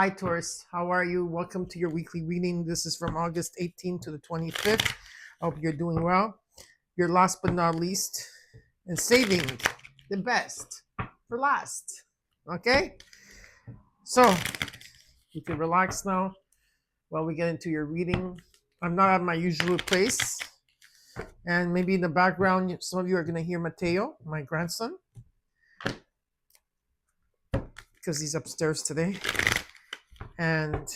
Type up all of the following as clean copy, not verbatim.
Hi, Taurus. How are you? Welcome to your weekly reading. This is from August 18th to the 25th. I hope you're doing well. Your last but not least, and saving the best for last. Okay? So, you can relax now while we get into your reading. I'm not at my usual place. And maybe in the background, some of you are going to hear Mateo, my grandson, because he's upstairs today. And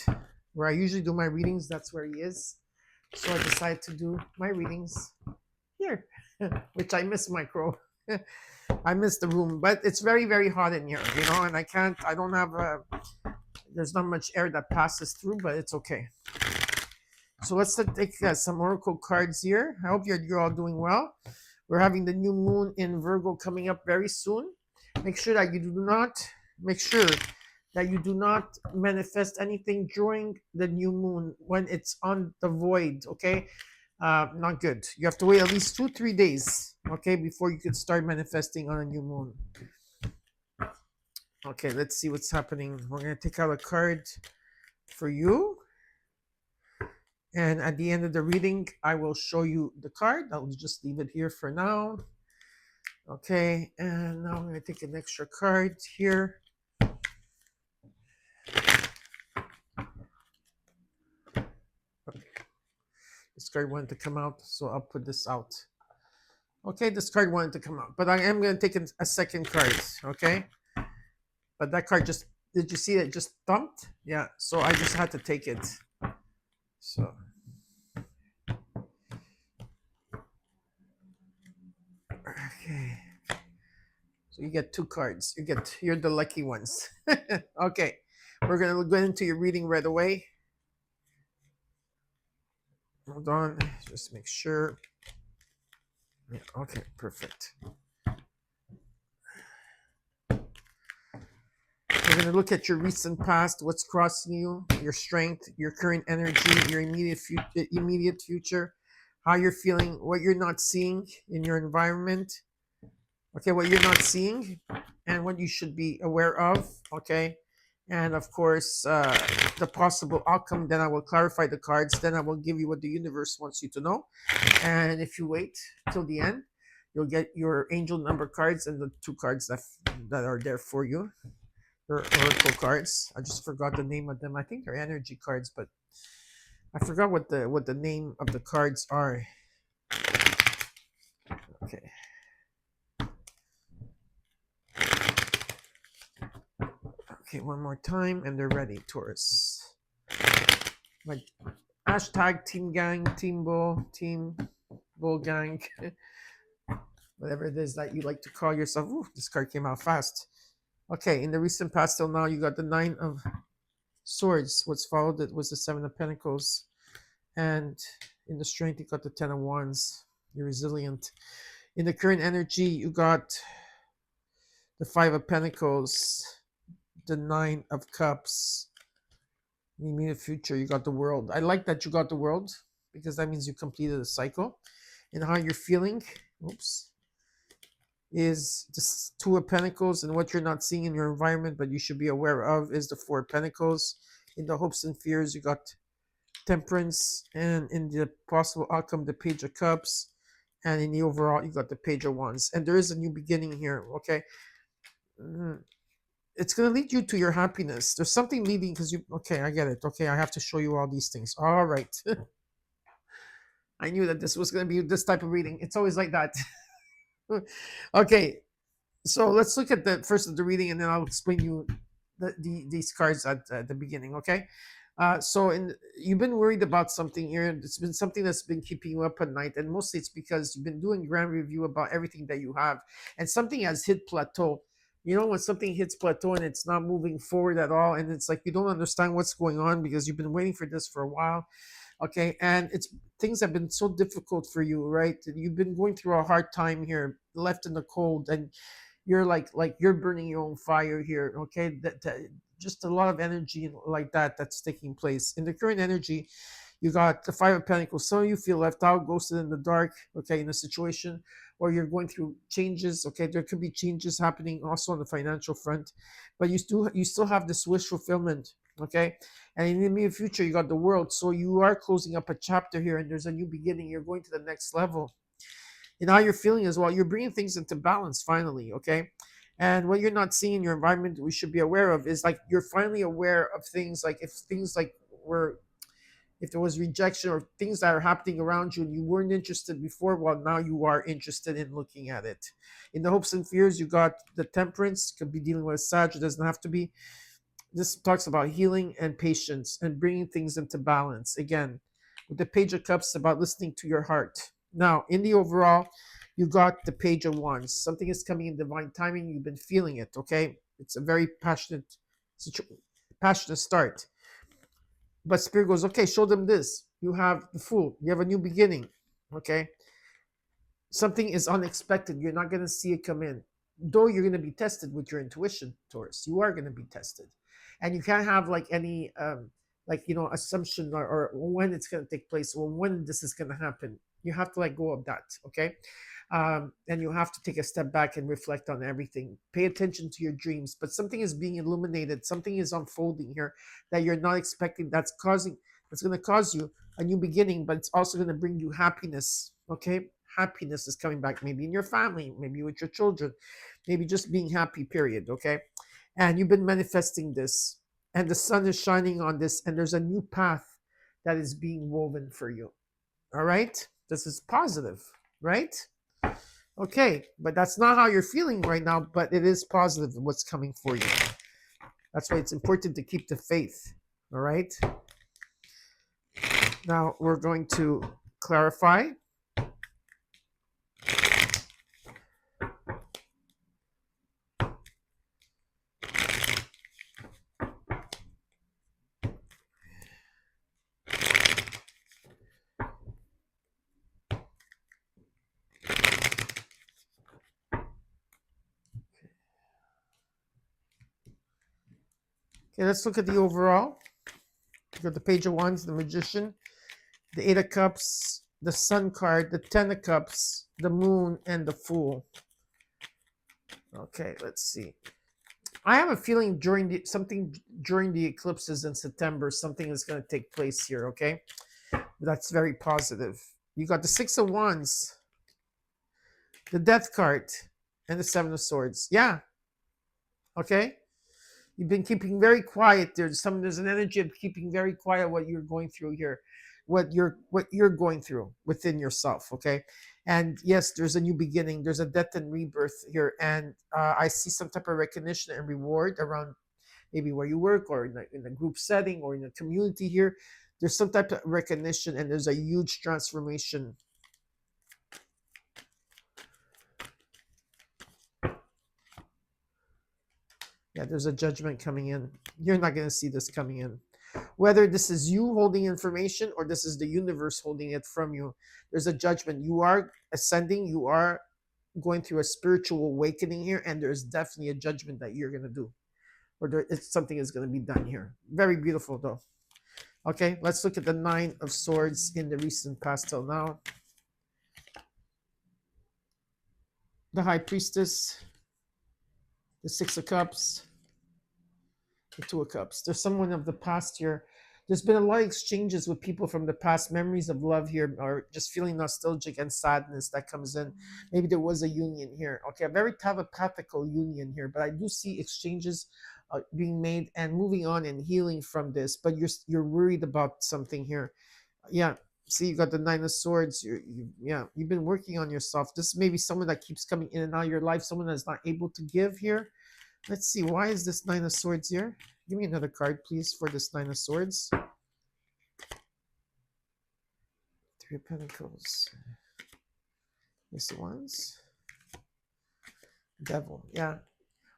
where I usually do my readings, that's where he is. So I decided to do my readings here, which I miss my crow. I miss the room, but it's very, very hot in here, and I don't have there's not much air that passes through, but it's okay. So let's take some oracle cards here. I hope you're all doing well. We're having the new moon in Virgo coming up very soon. Make sure that you do not manifest anything during the new moon when it's on the void, okay? Not good. You have to wait at least 2-3 days, okay, before you can start manifesting on a new moon. Okay, let's see what's happening. We're going to take out a card for you. And at the end of the reading, I will show you the card. I'll just leave it here for now. Okay, and now I'm going to take an extra card here. This card wanted to come out, so I'll put this out. Okay, this card wanted to come out, but I am going to take a second card, okay? But that card did you see it just thumped? Yeah, so I just had to take it. So. Okay. So you get 2 cards. You're the lucky ones. Okay, we're going to go into your reading right away. Hold on, just make sure. Yeah, okay, perfect. We're going to look at your recent past, what's crossing you, your strength, your current energy, your immediate future, how you're feeling, what you're not seeing in your environment. Okay, what you're not seeing and what you should be aware of, okay? And of course, the possible outcome. Then I will clarify the cards. Then I will give you what the universe wants you to know. And if you wait till the end, you'll get your angel number cards and the 2 cards that are there for you. Your oracle cards. I just forgot the name of them. I think they're energy cards, but I forgot what the name of the cards are. Okay. Okay, one more time, and they're ready, Taurus. Like hashtag team gang, team bull gang, whatever it is that you like to call yourself. Ooh, this card came out fast. Okay, in the recent past till now, you got the 9 of Swords. What's followed it was the 7 of Pentacles, and in the strength, you got the 10 of Wands. You're resilient. In the current energy, you got the 5 of Pentacles, the 9 of Cups. In the immediate future, you got the World. I like that you got the World because that means you completed a cycle. And how you're feeling, is this 2 of Pentacles, and what you're not seeing in your environment but you should be aware of is the 4 of Pentacles. In the hopes and fears, you got Temperance, and in the possible outcome, the Page of Cups, and in the overall, you got the Page of Wands. And there is a new beginning here, okay? It's going to lead you to your happiness. There's something leading because okay, I get it. Okay, I have to show you all these things. All right. I knew that this was going to be this type of reading. It's always like that. Okay, so let's look at the first of the reading, and then I'll explain you these cards at the beginning, okay? You've been worried about something here. It's been something that's been keeping you up at night, and mostly it's because you've been doing grand review about everything that you have, and something has hit plateau. When something hits plateau and it's not moving forward at all, and it's like you don't understand what's going on because you've been waiting for this for a while, okay? And things have been so difficult for you, right? You've been going through a hard time here, left in the cold, and you're like you're burning your own fire here, okay? That just a lot of energy like that's taking place. In the current energy, you got the 5 of Pentacles. Some of you feel left out, ghosted in the dark, okay, in a situation, or you're going through changes, okay? There could be changes happening also on the financial front, but you still have this wish fulfillment Okay, and in the near future you got the world, so you are closing up a chapter here, and there's a new beginning. You're going to the next level. And how you're feeling as well, you're bringing things into balance finally. Okay, and what you're not seeing in your environment we should be aware of is like you're finally aware of things, like if things like were, if there was rejection or things that are happening around you and you weren't interested before, well, now you are interested in looking at it. In the hopes and fears, you got the temperance, could be dealing with a sag, it doesn't have to be. This talks about healing and patience and bringing things into balance. Again, with the Page of Cups, about listening to your heart. Now, in the overall, you got the Page of Wands. Something is coming in divine timing. You've been feeling it, okay? It's a very passionate start. But Spirit goes, okay, show them this. You have the Fool. You have a new beginning, okay? Something is unexpected. You're not going to see it come in. Though you're going to be tested with your intuition, Taurus. You are going to be tested. And you can't have like any, assumption or when it's going to take place or when this is going to happen. You have to let go of that, okay? And you have to take a step back and reflect on everything. Pay attention to your dreams, but something is being illuminated. Something is unfolding here that you're not expecting. That's going to cause you a new beginning, but it's also going to bring you happiness. Okay, happiness is coming back. Maybe in your family, maybe with your children, maybe just being happy. Period. Okay, and you've been manifesting this, and the sun is shining on this, and there's a new path that is being woven for you. All right, this is positive, right? Okay, but that's not how you're feeling right now, but it is positive what's coming for you. That's why it's important to keep the faith. All right. Now we're going to clarify. Okay, let's look at the overall. You got the Page of Wands, the Magician, the Eight of Cups, the Sun card, the Ten of Cups, the Moon, and the Fool. Okay, let's see. I have a feeling during the eclipses in September, something is going to take place here. Okay, that's very positive. You got the Six of Wands, the Death card, and the Seven of Swords. Yeah. Okay. You've been keeping very quiet. There's an energy of keeping very quiet what you're going through here, what you're going through within yourself. Okay, and yes, there's a new beginning. There's a death and rebirth here, and I see some type of recognition and reward around maybe where you work or in a group setting or in a community here. There's some type of recognition, and there's a huge transformation. Yeah, there's a judgment coming in. You're not going to see this coming in. Whether this is you holding information or this is the universe holding it from you, there's a judgment. You are ascending. You are going through a spiritual awakening here, and there's definitely a judgment that you're going to do, or something is going to be done here. Very beautiful, though. Okay, let's look at the Nine of Swords in the recent past till now. The High Priestess, the Six of Cups, the Two of Cups. There's someone of the past here. There's been a lot of exchanges with people from the past, memories of love here, or just feeling nostalgic and sadness that comes in. Maybe there was a union here. Okay, a very telepathical union here, but I do see exchanges being made and moving on and healing from this. But you're worried about something here. Yeah. See, you got the Nine of Swords. You've been working on yourself. This may be someone that keeps coming in and out of your life, someone that's not able to give here. Let's see, why is this Nine of Swords here? Give me another card, please, for this Nine of Swords. Three of Pentacles. Here's the ones. Devil, yeah.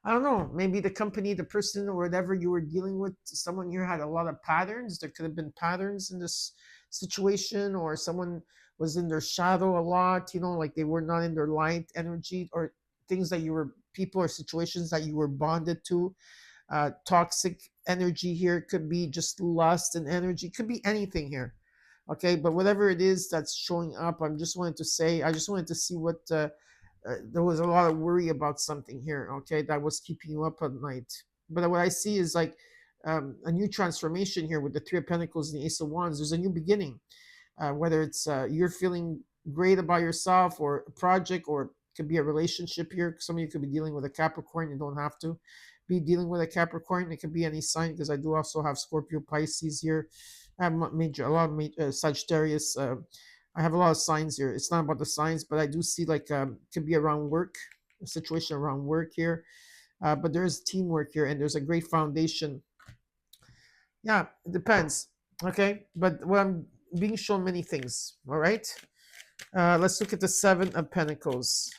I don't know, maybe the company, the person, or whatever you were dealing with, someone here had a lot of patterns. There could have been patterns in this situation, or someone was in their shadow a lot, like they were not in their light energy, or things that people or situations that you were bonded to. Toxic energy here could be just lust and energy, could be anything here. Okay, but whatever it is that's showing up, I just wanted to see what there was a lot of worry about something here, okay, that was keeping you up at night. But what I see is like a new transformation here with the Three of Pentacles and the Ace of Wands. There's a new beginning, whether it's you're feeling great about yourself or a project, or it could be a relationship here. Some of you could be dealing with a Capricorn. You don't have to be dealing with a Capricorn. It could be any sign, because I do also have Scorpio, Pisces here. I have a lot of Sagittarius. I have a lot of signs here. It's not about the signs, but I do see like it could be around work, a situation around work here. But there's teamwork here, and there's a great foundation. Yeah, it depends. Okay, but what I'm being shown many things. All right, let's look at the Seven of Pentacles.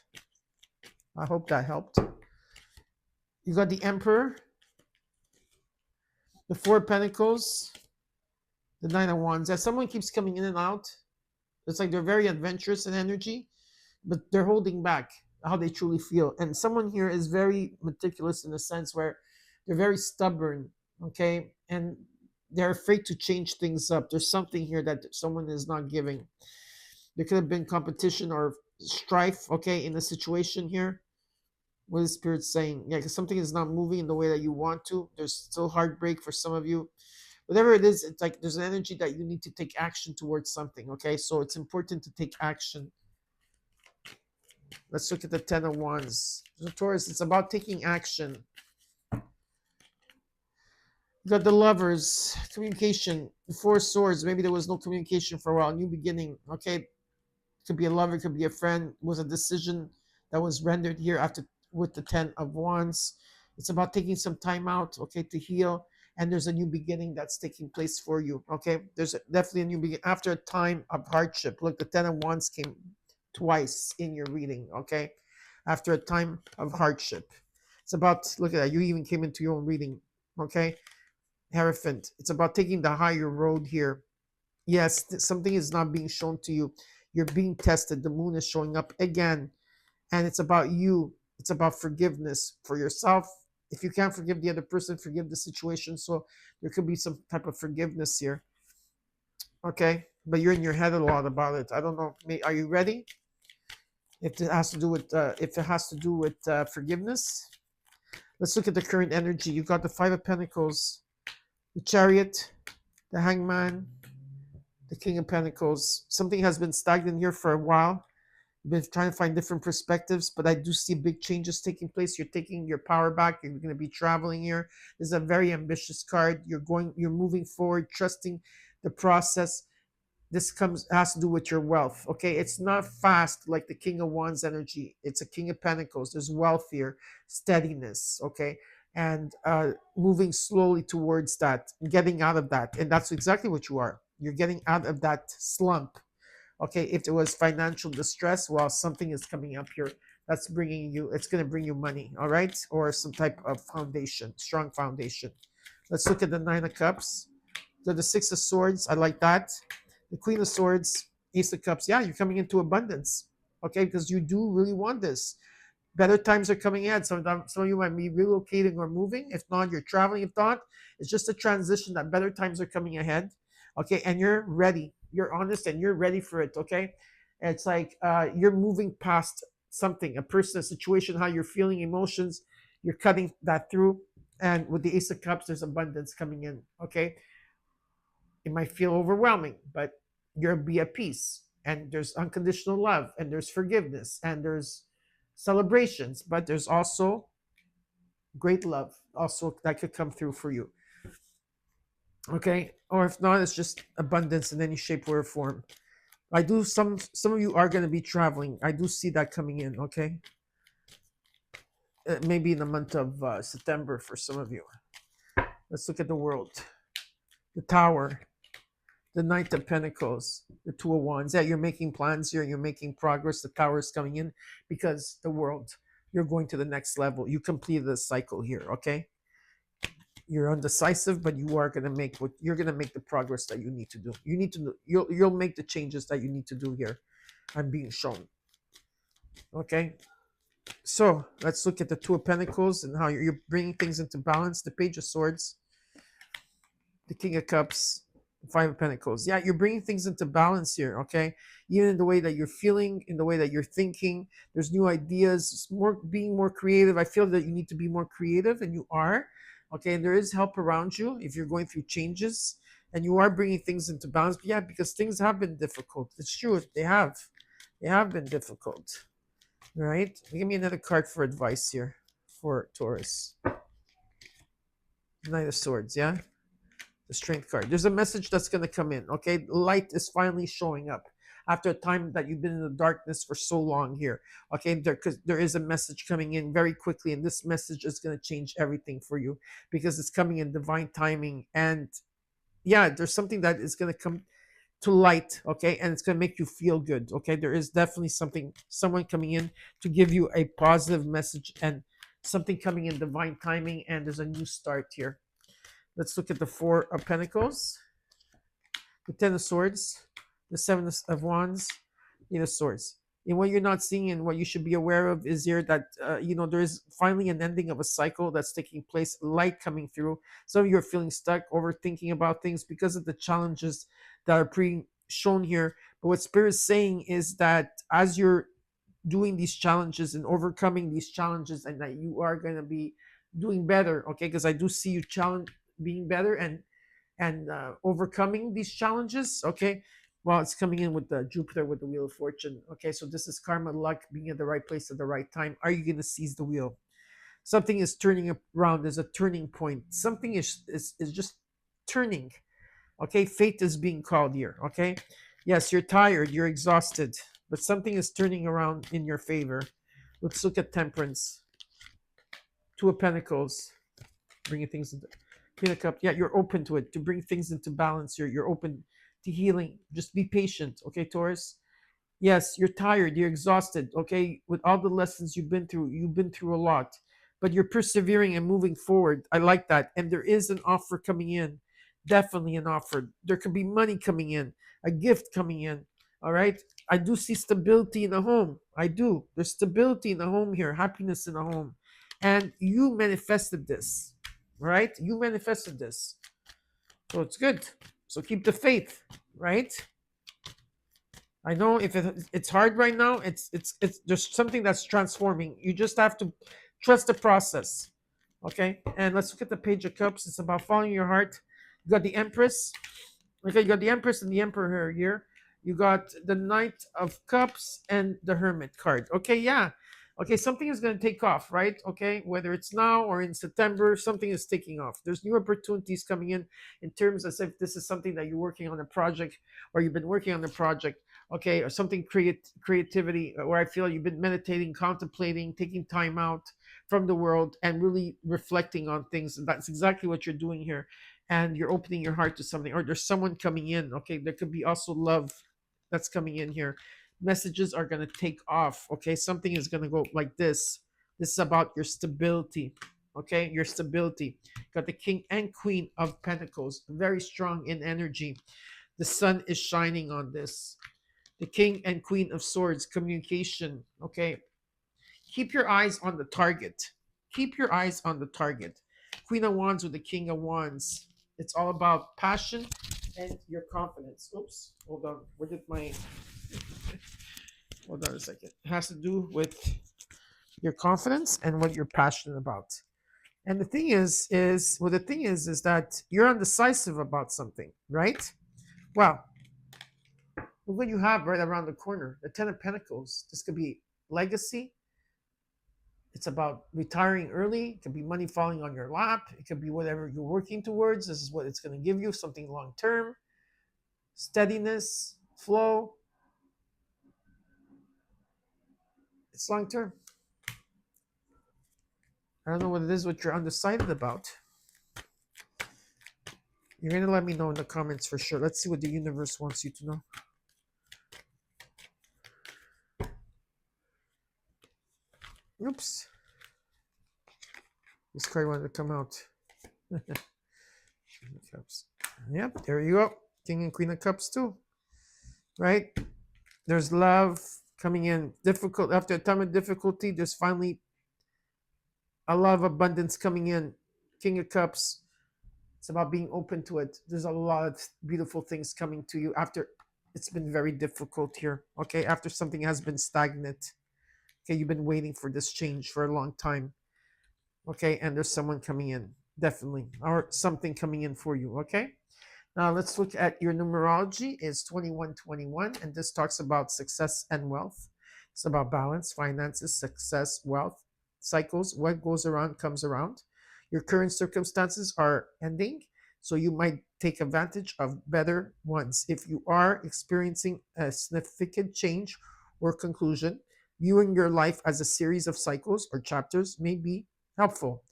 I hope that helped. You got the Emperor, the Four of Pentacles, the Nine of Wands. As someone keeps coming in and out, it's like they're very adventurous in energy, but they're holding back how they truly feel. And someone here is very meticulous in the sense where they're very stubborn, okay, and they're afraid to change things up. There's something here that someone is not giving. There could have been competition or strife, okay, in the situation here. What is Spirit saying? Yeah, because something is not moving in the way that you want to. There's still heartbreak for some of you. Whatever it is, it's like there's an energy that you need to take action towards something, okay? So it's important to take action. Let's look at the Ten of Wands. So Taurus, it's about taking action. You got the Lovers, communication, the Four of Swords. Maybe there was no communication for a while. New beginning, okay? Could be a lover, could be a friend. It was a decision that was rendered here after with the Ten of Wands. It's about taking some time out, okay, to heal. And there's a new beginning that's taking place for you, okay? There's definitely a new beginning after a time of hardship. Look, the Ten of Wands came twice in your reading, okay? After a time of hardship. It's about, look at that, you even came into your own reading, okay? Hierophant, it's about taking the higher road here. Yes, something is not being shown to you. You're being tested. The moon is showing up again. And it's about you. It's about forgiveness for yourself. If you can't forgive the other person, forgive the situation. So there could be some type of forgiveness here. Okay? But you're in your head a lot about it. I don't know. Are you ready? If it has to do with forgiveness, let's look at the current energy. You've got the Five of Pentacles, the Chariot, the Hangman, the King of Pentacles. Something has been stagnant here for a while. You've been trying to find different perspectives, but I do see big changes taking place. You're taking your power back. You're going to be traveling here. This is a very ambitious card. You're moving forward, trusting the process. This has to do with your wealth. Okay, it's not fast like the King of Wands energy. It's a King of Pentacles. There's wealth here, steadiness. Okay, and moving slowly towards that, getting out of that, and that's exactly what you are. You're getting out of that slump. Okay, if there was financial distress, well, something is coming up here that's bringing you. It's going to bring you money. All right, or some type of foundation, strong foundation. Let's look at the Nine of Cups. So the Six of Swords. I like that. The Queen of Swords, Ace of Cups. Yeah, you're coming into abundance. Okay, because you do really want this. Better times are coming in. Some of you might be relocating or moving. If not, you're traveling. If not, it's just a transition that better times are coming ahead. Okay, and you're ready. You're honest and you're ready for it. Okay, it's like you're moving past something, a person, a situation, how you're feeling, emotions. You're cutting that through. And with the Ace of Cups, there's abundance coming in. Okay, it might feel overwhelming, but you'll be at peace. And there's unconditional love, and there's forgiveness, and there's celebrations, but there's also great love also that could come through for you. Okay, or if not, it's just abundance in any shape or form. I do some of you are going to be traveling. I do see that coming in. Okay, maybe in the month of September for some of you. Let's look at the world. The Tower, the Knight of Pentacles, the Two of Wands. Yeah, you're making plans here. You're making progress. The Tower is coming in because the world, you're going to the next level. You completed the cycle here, okay? You're undecisive, but you are going to make you're going to make the progress that you need to do. You'll make the changes that you need to do here. I'm being shown. Okay? So, let's look at the Two of Pentacles and how you're bringing things into balance. The Page of Swords, the King of Cups, Five of Pentacles. Yeah, you're bringing things into balance here, okay? Even in the way that you're feeling, in the way that you're thinking, there's new ideas, being more creative. I feel that you need to be more creative, and you are. Okay, and there is help around you if you're going through changes and you are bringing things into balance. But yeah, because things have been difficult. It's true, they have been difficult. Right? Give me another card for advice here for Taurus. Knight of Swords, yeah? The Strength card. There's a message that's going to come in, okay? Light is finally showing up after a time that you've been in the darkness for so long here, okay? Because there is a message coming in very quickly, and this message is going to change everything for you because it's coming in divine timing. And yeah, there's something that is going to come to light, okay, and it's going to make you feel good, okay. There is definitely someone coming in to give you a positive message and something coming in divine timing, and there's a new start here. Let's look at the Four of Pentacles, the Ten of Swords, the Seven of Wands, Eight of Swords. And what you're not seeing and what you should be aware of is here that there is finally an ending of a cycle that's taking place, light coming through. Some of you are feeling stuck, overthinking about things because of the challenges that are shown here. But what Spirit is saying is that as you're doing these challenges and overcoming these challenges, and that you are going to be doing better, okay? Because I do see you being better and overcoming these challenges, okay. Well, it's coming in with the Jupiter with the Wheel of Fortune, okay. So this is karma, luck, being at the right place at the right time. Are you going to seize the wheel? Something is turning around. There's a turning point. Something is just turning, okay. Fate is being called here, okay. Yes, you're tired, you're exhausted, but something is turning around in your favor. Let's look at Temperance. Two of Pentacles, bringing things into Queen of Cups. Yeah, you're open to it, to bring things into balance. You're open to healing. Just be patient, okay, Taurus. Yes, you're tired, you're exhausted, okay? With all the lessons you've been through a lot, but you're persevering and moving forward. I like that. And there is an offer coming in. Definitely an offer. There could be money coming in, a gift coming in. All right. I do see stability in the home. I do. There's stability in the home here, happiness in the home. And you manifested this, right? You manifested this. So it's good. So keep the faith, right? I know if it's hard right now, it's there's something that's transforming. You just have to trust the process. Okay? And let's look at the Page of Cups. It's about following your heart. You got the Empress. Okay, you got the Empress and the Emperor here. You got the Knight of Cups and the Hermit card. Okay, yeah. Okay, something is going to take off, right? Okay, whether it's now or in September, something is taking off. There's new opportunities coming in terms as if this is something that you're working on a project or you've been working on a project, okay, or something creativity where I feel you've been meditating, contemplating, taking time out from the world and really reflecting on things. And that's exactly what you're doing here. And you're opening your heart to something, or there's someone coming in, okay? There could be also love that's coming in here. Messages are going to take off, okay? Something is going to go like this. This is about your stability, okay? Your stability. Got the King and Queen of Pentacles, very strong in energy. The sun is shining on this. The King and Queen of Swords, communication, okay? Keep your eyes on the target. Keep your eyes on the target. Queen of Wands with the King of Wands. It's all about passion and your confidence. Oops, hold on. Where did my... Hold on a second. It has to do with your confidence and what you're passionate about. And the thing is that you're undecisive about something, right? Well, look what you have right around the corner. The Ten of Pentacles. This could be legacy. It's about retiring early. It could be money falling on your lap. It could be whatever you're working towards. This is what it's going to give you, something long term. Steadiness, flow. It's long term. I don't know what it is what you're undecided about. You're going to let me know in the comments for sure. Let's see what the universe wants you to know. Oops. This card wanted to come out. Cups. Yep, there you go. King and Queen of Cups too. Right? There's love coming in. Difficult after a time of difficulty, there's finally a lot of abundance coming in. King of Cups. It's about being open to it. There's a lot of beautiful things coming to you after it's been very difficult here. Okay, after something has been stagnant. Okay, you've been waiting for this change for a long time. Okay, and there's someone coming in. definitely, or something coming in for you. Okay. Now let's look at your numerology. Is 2121, and this talks about success and wealth. It's about balance, finances, success, wealth, cycles. What goes around comes around. Your current circumstances are ending, so you might take advantage of better ones. If you are experiencing a significant change or conclusion, viewing your life as a series of cycles or chapters may be helpful.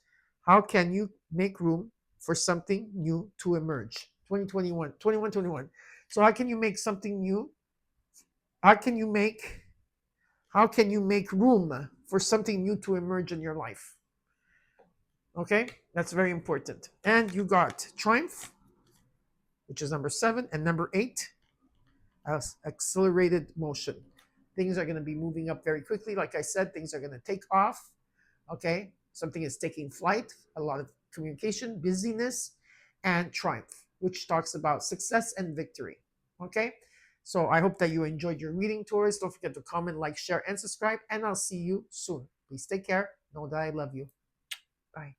How can you make room for something new to emerge? 2021, 21, 21. So how can you make something new? How can you make room for something new to emerge in your life? Okay, that's very important. And you got triumph, which is number 7, and number 8, as accelerated motion. Things are going to be moving up very quickly. Like I said, things are going to take off. Okay, something is taking flight, a lot of communication, busyness, and triumph, which talks about success and victory. Okay, so I hope that you enjoyed your reading, Taurus. Don't forget to comment, like, share, and subscribe, and I'll see you soon. Please take care. Know that I love you. Bye.